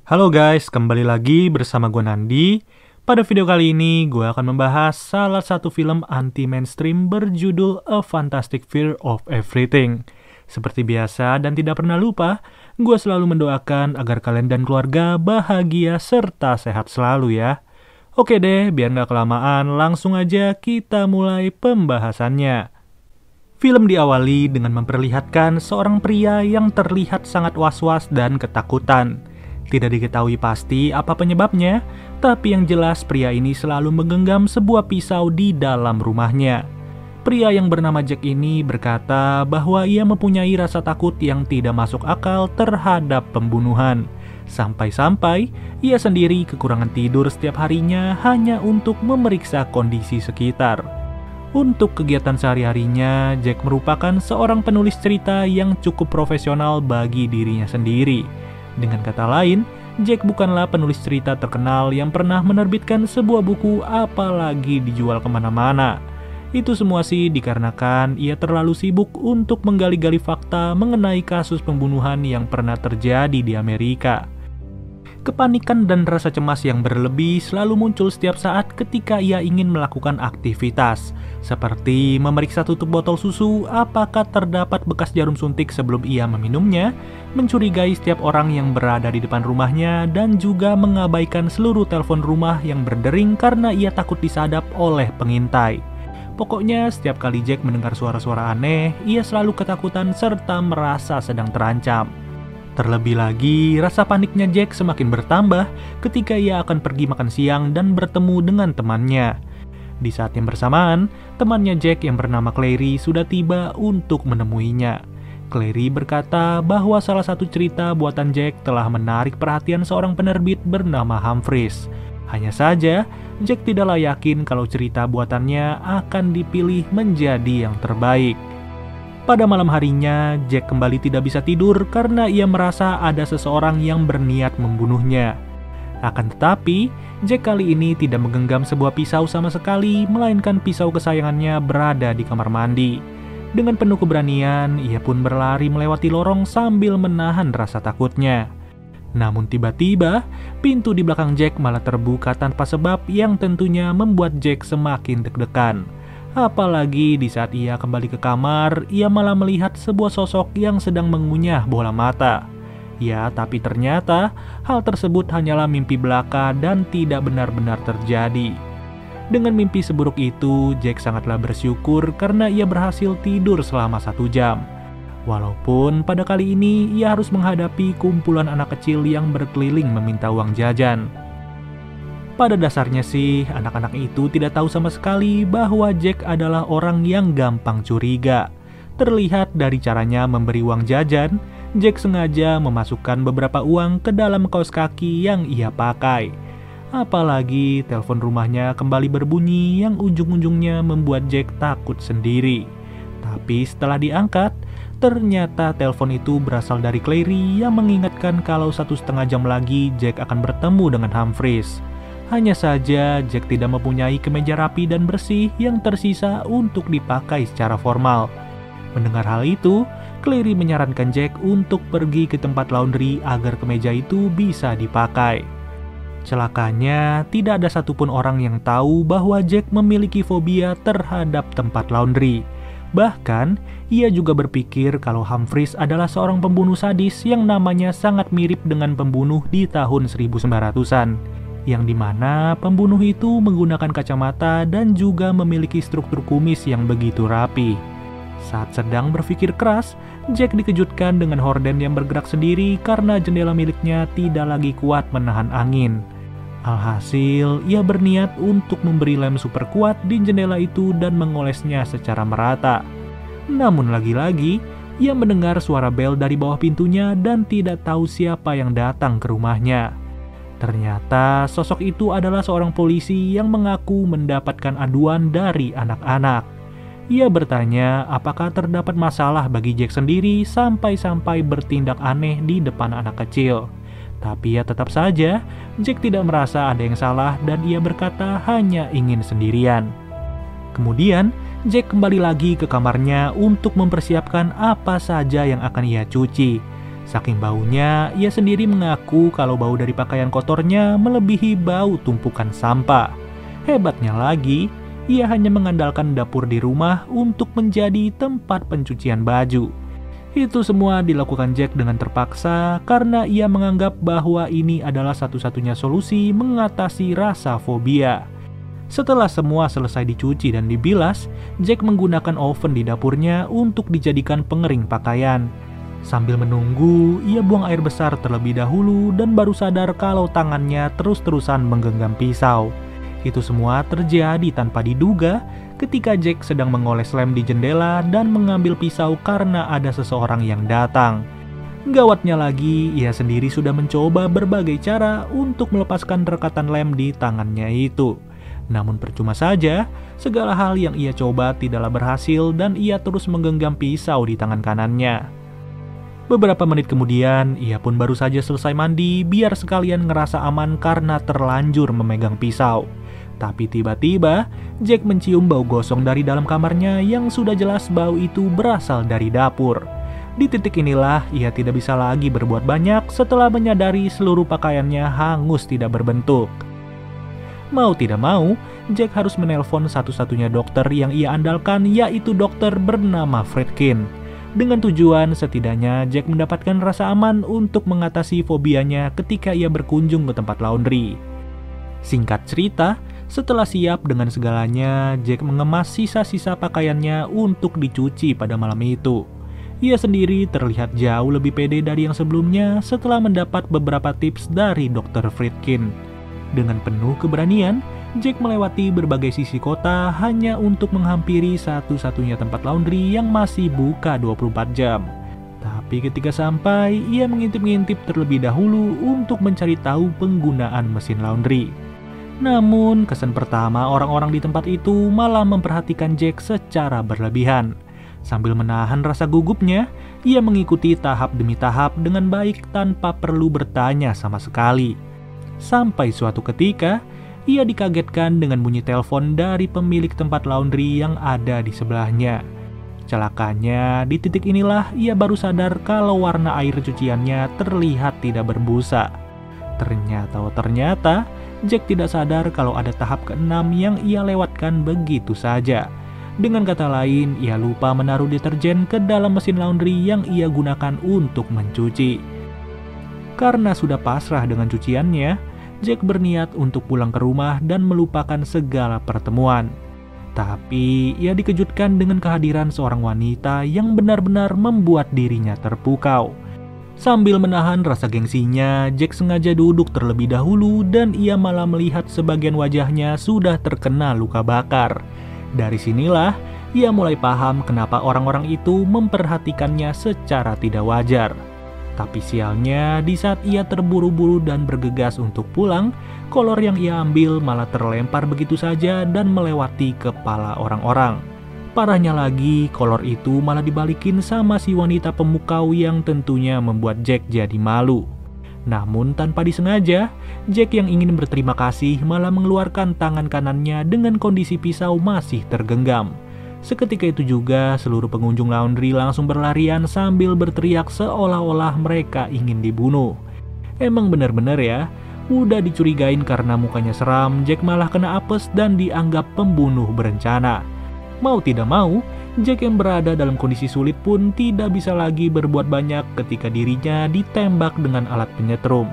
Halo guys, kembali lagi bersama gue Nandi. Pada video kali ini, gue akan membahas salah satu film anti-mainstream berjudul A Fantastic Fear of Everything. Seperti biasa dan tidak pernah lupa, gue selalu mendoakan agar kalian dan keluarga bahagia serta sehat selalu ya. Oke deh, biar nggak kelamaan, langsung aja kita mulai pembahasannya. Film diawali dengan memperlihatkan seorang pria yang terlihat sangat was-was dan ketakutan. Tidak diketahui pasti apa penyebabnya, tapi yang jelas pria ini selalu menggenggam sebuah pisau di dalam rumahnya. Pria yang bernama Jack ini berkata bahwa ia mempunyai rasa takut yang tidak masuk akal terhadap pembunuhan. Sampai-sampai ia sendiri kekurangan tidur setiap harinya hanya untuk memeriksa kondisi sekitar. Untuk kegiatan sehari-harinya, Jack merupakan seorang penulis cerita yang cukup profesional bagi dirinya sendiri. Dengan kata lain, Jack bukanlah penulis cerita terkenal yang pernah menerbitkan sebuah buku apalagi dijual kemana-mana. Itu semua sih dikarenakan ia terlalu sibuk untuk menggali-gali fakta mengenai kasus pembunuhan yang pernah terjadi di Amerika. Kepanikan dan rasa cemas yang berlebih selalu muncul setiap saat ketika ia ingin melakukan aktivitas, seperti memeriksa tutup botol susu apakah terdapat bekas jarum suntik sebelum ia meminumnya, mencurigai setiap orang yang berada di depan rumahnya, dan juga mengabaikan seluruh telepon rumah yang berdering karena ia takut disadap oleh pengintai. Pokoknya setiap kali Jack mendengar suara-suara aneh, ia selalu ketakutan serta merasa sedang terancam. Terlebih lagi, rasa paniknya Jack semakin bertambah ketika ia akan pergi makan siang dan bertemu dengan temannya. Di saat yang bersamaan, temannya Jack yang bernama Clary sudah tiba untuk menemuinya. Clary berkata bahwa salah satu cerita buatan Jack telah menarik perhatian seorang penerbit bernama Humphries. Hanya saja, Jack tidaklah yakin kalau cerita buatannya akan dipilih menjadi yang terbaik. Pada malam harinya, Jack kembali tidak bisa tidur karena ia merasa ada seseorang yang berniat membunuhnya. Akan tetapi, Jack kali ini tidak menggenggam sebuah pisau sama sekali, melainkan pisau kesayangannya berada di kamar mandi. Dengan penuh keberanian, ia pun berlari melewati lorong sambil menahan rasa takutnya. Namun tiba-tiba, pintu di belakang Jack malah terbuka tanpa sebab yang tentunya membuat Jack semakin deg-degan. Apalagi di saat ia kembali ke kamar, ia malah melihat sebuah sosok yang sedang mengunyah bola mata. Ya, tapi ternyata hal tersebut hanyalah mimpi belaka dan tidak benar-benar terjadi. Dengan mimpi seburuk itu, Jack sangatlah bersyukur karena ia berhasil tidur selama 1 jam. Walaupun pada kali ini ia harus menghadapi kumpulan anak kecil yang berkeliling meminta uang jajan. Pada dasarnya sih, anak-anak itu tidak tahu sama sekali bahwa Jack adalah orang yang gampang curiga. Terlihat dari caranya memberi uang jajan, Jack sengaja memasukkan beberapa uang ke dalam kaos kaki yang ia pakai. Apalagi telepon rumahnya kembali berbunyi yang ujung-ujungnya membuat Jack takut sendiri. Tapi setelah diangkat, ternyata telepon itu berasal dari Clary yang mengingatkan kalau 1,5 jam lagi Jack akan bertemu dengan Humphries. Hanya saja Jack tidak mempunyai kemeja rapi dan bersih yang tersisa untuk dipakai secara formal. Mendengar hal itu, Clary menyarankan Jack untuk pergi ke tempat laundry agar kemeja itu bisa dipakai. Celakanya, tidak ada satupun orang yang tahu bahwa Jack memiliki fobia terhadap tempat laundry. Bahkan, ia juga berpikir kalau Humphries adalah seorang pembunuh sadis yang namanya sangat mirip dengan pembunuh di tahun 1900-an. Yang dimana pembunuh itu menggunakan kacamata dan juga memiliki struktur kumis yang begitu rapi. Saat sedang berpikir keras, Jack dikejutkan dengan horden yang bergerak sendiri karena jendela miliknya tidak lagi kuat menahan angin. Alhasil, ia berniat untuk memberi lem super kuat di jendela itu dan mengolesnya secara merata. Namun lagi-lagi, ia mendengar suara bel dari bawah pintunya dan tidak tahu siapa yang datang ke rumahnya. Ternyata sosok itu adalah seorang polisi yang mengaku mendapatkan aduan dari anak-anak. Ia bertanya apakah terdapat masalah bagi Jack sendiri sampai-sampai bertindak aneh di depan anak kecil. Tapi ya tetap saja, Jack tidak merasa ada yang salah dan ia berkata hanya ingin sendirian. Kemudian, Jack kembali lagi ke kamarnya untuk mempersiapkan apa saja yang akan ia cuci. Saking baunya, ia sendiri mengaku kalau bau dari pakaian kotornya melebihi bau tumpukan sampah. Hebatnya lagi, ia hanya mengandalkan dapur di rumah untuk menjadi tempat pencucian baju. Itu semua dilakukan Jack dengan terpaksa karena ia menganggap bahwa ini adalah satu-satunya solusi mengatasi rasa fobia. Setelah semua selesai dicuci dan dibilas, Jack menggunakan oven di dapurnya untuk dijadikan pengering pakaian. Sambil menunggu, ia buang air besar terlebih dahulu dan baru sadar kalau tangannya terus-terusan menggenggam pisau. Itu semua terjadi tanpa diduga ketika Jack sedang mengoles lem di jendela dan mengambil pisau karena ada seseorang yang datang. Gawatnya lagi, ia sendiri sudah mencoba berbagai cara untuk melepaskan rekatan lem di tangannya itu. Namun percuma saja, segala hal yang ia coba tidaklah berhasil dan ia terus menggenggam pisau di tangan kanannya. Beberapa menit kemudian, ia pun baru saja selesai mandi biar sekalian ngerasa aman karena terlanjur memegang pisau. Tapi tiba-tiba, Jack mencium bau gosong dari dalam kamarnya yang sudah jelas bau itu berasal dari dapur. Di titik inilah, ia tidak bisa lagi berbuat banyak setelah menyadari seluruh pakaiannya hangus tidak berbentuk. Mau tidak mau, Jack harus menelpon satu-satunya dokter yang ia andalkan, yaitu dokter bernama Friedkin. Dengan tujuan setidaknya Jack mendapatkan rasa aman untuk mengatasi fobianya ketika ia berkunjung ke tempat laundry. Singkat cerita, setelah siap dengan segalanya, Jack mengemas sisa-sisa pakaiannya untuk dicuci pada malam itu. Ia sendiri terlihat jauh lebih pede dari yang sebelumnya setelah mendapat beberapa tips dari Dr. Friedkin. Dengan penuh keberanian, Jack melewati berbagai sisi kota hanya untuk menghampiri satu-satunya tempat laundry yang masih buka 24 jam. Tapi ketika sampai, ia mengintip-ngintip terlebih dahulu untuk mencari tahu penggunaan mesin laundry. Namun, kesan pertama orang-orang di tempat itu malah memperhatikan Jack secara berlebihan. Sambil menahan rasa gugupnya, ia mengikuti tahap demi tahap dengan baik tanpa perlu bertanya sama sekali. Sampai suatu ketika, ia dikagetkan dengan bunyi telepon dari pemilik tempat laundry yang ada di sebelahnya. Celakanya, di titik inilah ia baru sadar kalau warna air cuciannya terlihat tidak berbusa. Ternyata, Jack tidak sadar kalau ada tahap ke-6 yang ia lewatkan begitu saja. Dengan kata lain, ia lupa menaruh deterjen ke dalam mesin laundry yang ia gunakan untuk mencuci. Karena sudah pasrah dengan cuciannya, Jack berniat untuk pulang ke rumah dan melupakan segala pertemuan. Tapi, ia dikejutkan dengan kehadiran seorang wanita yang benar-benar membuat dirinya terpukau. Sambil menahan rasa gengsinya, Jack sengaja duduk terlebih dahulu dan ia malah melihat sebagian wajahnya sudah terkena luka bakar. Dari sinilah, ia mulai paham kenapa orang-orang itu memperhatikannya secara tidak wajar. Tapi sialnya, di saat ia terburu-buru dan bergegas untuk pulang, kolor yang ia ambil malah terlempar begitu saja dan melewati kepala orang-orang. Parahnya lagi, kolor itu malah dibalikin sama si wanita pemukau yang tentunya membuat Jack jadi malu. Namun tanpa disengaja, Jack yang ingin berterima kasih malah mengeluarkan tangan kanannya dengan kondisi pisau masih tergenggam. Seketika itu juga, seluruh pengunjung laundry langsung berlarian sambil berteriak seolah-olah mereka ingin dibunuh. Emang bener-bener ya, udah dicurigain karena mukanya seram, Jack malah kena apes dan dianggap pembunuh berencana. Mau tidak mau, Jack yang berada dalam kondisi sulit pun tidak bisa lagi berbuat banyak ketika dirinya ditembak dengan alat penyetrum.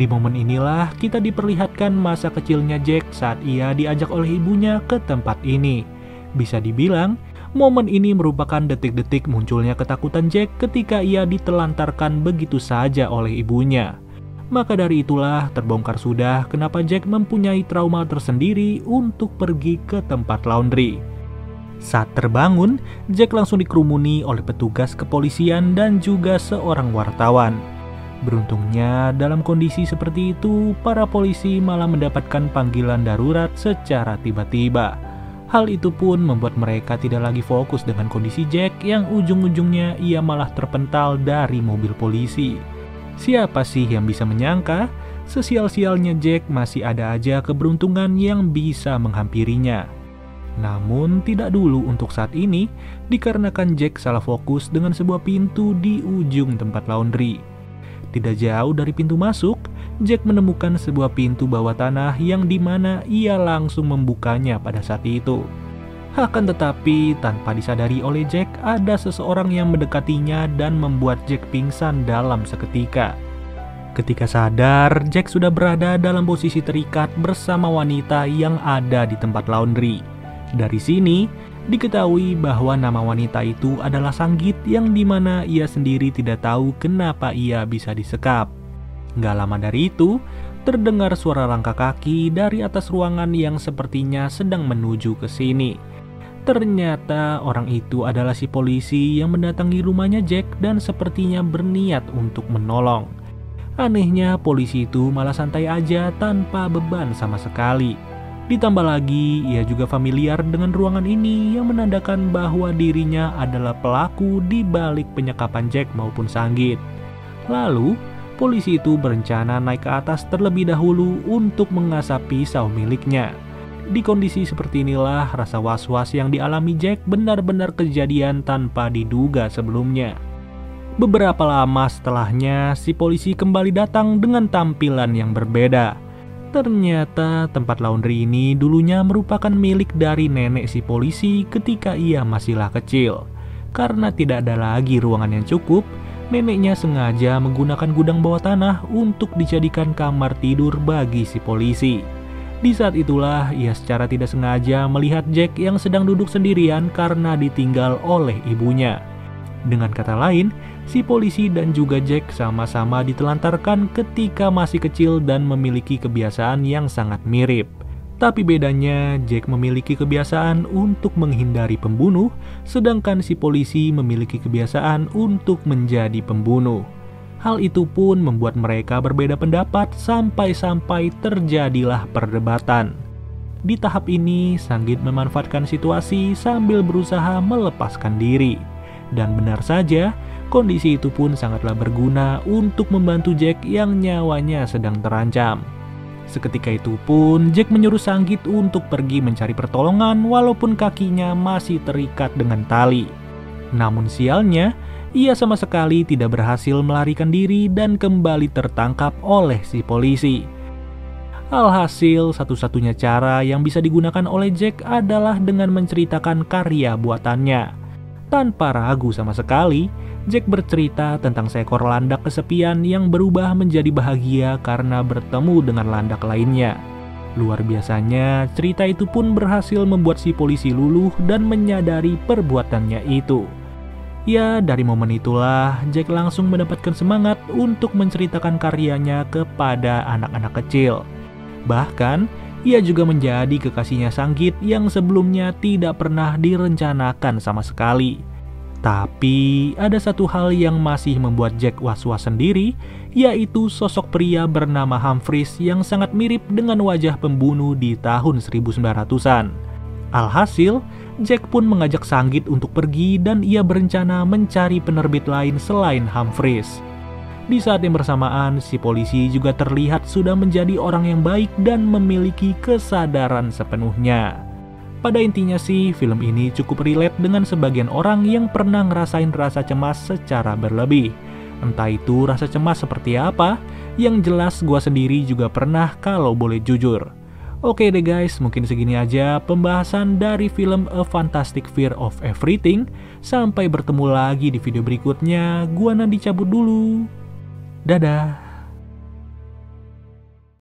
Di momen inilah kita diperlihatkan masa kecilnya Jack saat ia diajak oleh ibunya ke tempat ini. Bisa dibilang, momen ini merupakan detik-detik munculnya ketakutan Jack ketika ia ditelantarkan begitu saja oleh ibunya. Maka dari itulah terbongkar sudah kenapa Jack mempunyai trauma tersendiri untuk pergi ke tempat laundry. Saat terbangun, Jack langsung dikerumuni oleh petugas kepolisian dan juga seorang wartawan. Beruntungnya, dalam kondisi seperti itu, para polisi malah mendapatkan panggilan darurat secara tiba-tiba. Hal itu pun membuat mereka tidak lagi fokus dengan kondisi Jack yang ujung-ujungnya ia malah terpental dari mobil polisi. Siapa sih yang bisa menyangka, sesial-sialnya Jack masih ada aja keberuntungan yang bisa menghampirinya. Namun tidak dulu untuk saat ini, dikarenakan Jack salah fokus dengan sebuah pintu di ujung tempat laundry. Tidak jauh dari pintu masuk, Jack menemukan sebuah pintu bawah tanah yang dimana ia langsung membukanya pada saat itu. Akan tetapi, tanpa disadari oleh Jack, ada seseorang yang mendekatinya dan membuat Jack pingsan dalam seketika. Ketika sadar, Jack sudah berada dalam posisi terikat bersama wanita yang ada di tempat laundry. Dari sini, diketahui bahwa nama wanita itu adalah Sanggit yang dimana ia sendiri tidak tahu kenapa ia bisa disekap. Gak lama dari itu, terdengar suara langkah kaki dari atas ruangan yang sepertinya sedang menuju ke sini. Ternyata orang itu adalah si polisi yang mendatangi rumahnya Jack dan sepertinya berniat untuk menolong. Anehnya polisi itu malah santai aja tanpa beban sama sekali. Ditambah lagi, ia juga familiar dengan ruangan ini yang menandakan bahwa dirinya adalah pelaku di balik penyekapan Jack maupun Sanggit. Lalu, polisi itu berencana naik ke atas terlebih dahulu untuk mengasah pisau miliknya. Di kondisi seperti inilah rasa was-was yang dialami Jack benar-benar kejadian tanpa diduga sebelumnya. Beberapa lama setelahnya, si polisi kembali datang dengan tampilan yang berbeda. Ternyata tempat laundry ini dulunya merupakan milik dari nenek si polisi ketika ia masihlah kecil. Karena tidak ada lagi ruangan yang cukup, neneknya sengaja menggunakan gudang bawah tanah untuk dijadikan kamar tidur bagi si polisi. Di saat itulah ia secara tidak sengaja melihat Jack yang sedang duduk sendirian karena ditinggal oleh ibunya. Dengan kata lain, si polisi dan juga Jack sama-sama ditelantarkan ketika masih kecil dan memiliki kebiasaan yang sangat mirip. Tapi bedanya, Jack memiliki kebiasaan untuk menghindari pembunuh, sedangkan si polisi memiliki kebiasaan untuk menjadi pembunuh. Hal itu pun membuat mereka berbeda pendapat sampai-sampai terjadilah perdebatan. Di tahap ini, Sanggit memanfaatkan situasi sambil berusaha melepaskan diri. Dan benar saja, kondisi itu pun sangatlah berguna untuk membantu Jack yang nyawanya sedang terancam. Seketika itu pun, Jack menyuruh Sanggit untuk pergi mencari pertolongan walaupun kakinya masih terikat dengan tali. Namun sialnya, ia sama sekali tidak berhasil melarikan diri dan kembali tertangkap oleh si polisi. Alhasil, satu-satunya cara yang bisa digunakan oleh Jack adalah dengan menceritakan karya buatannya. Tanpa ragu sama sekali, Jack bercerita tentang seekor landak kesepian yang berubah menjadi bahagia karena bertemu dengan landak lainnya. Luar biasanya, cerita itu pun berhasil membuat si polisi luluh dan menyadari perbuatannya itu. Ya, dari momen itulah Jack langsung mendapatkan semangat untuk menceritakan karyanya kepada anak-anak kecil. Bahkan, ia juga menjadi kekasihnya Sanggit yang sebelumnya tidak pernah direncanakan sama sekali. Tapi ada satu hal yang masih membuat Jack was-was sendiri, yaitu sosok pria bernama Humphreys yang sangat mirip dengan wajah pembunuh di tahun 1900-an. Alhasil, Jack pun mengajak Sanggit untuk pergi dan ia berencana mencari penerbit lain selain Humphreys. Di saat yang bersamaan, si polisi juga terlihat sudah menjadi orang yang baik dan memiliki kesadaran sepenuhnya. Pada intinya sih, film ini cukup relate dengan sebagian orang yang pernah ngerasain rasa cemas secara berlebih. Entah itu rasa cemas seperti apa, yang jelas gua sendiri juga pernah kalau boleh jujur. Oke deh guys, mungkin segini aja pembahasan dari film A Fantastic Fear of Everything. Sampai bertemu lagi di video berikutnya, gua Nandi cabut dulu. Dadah.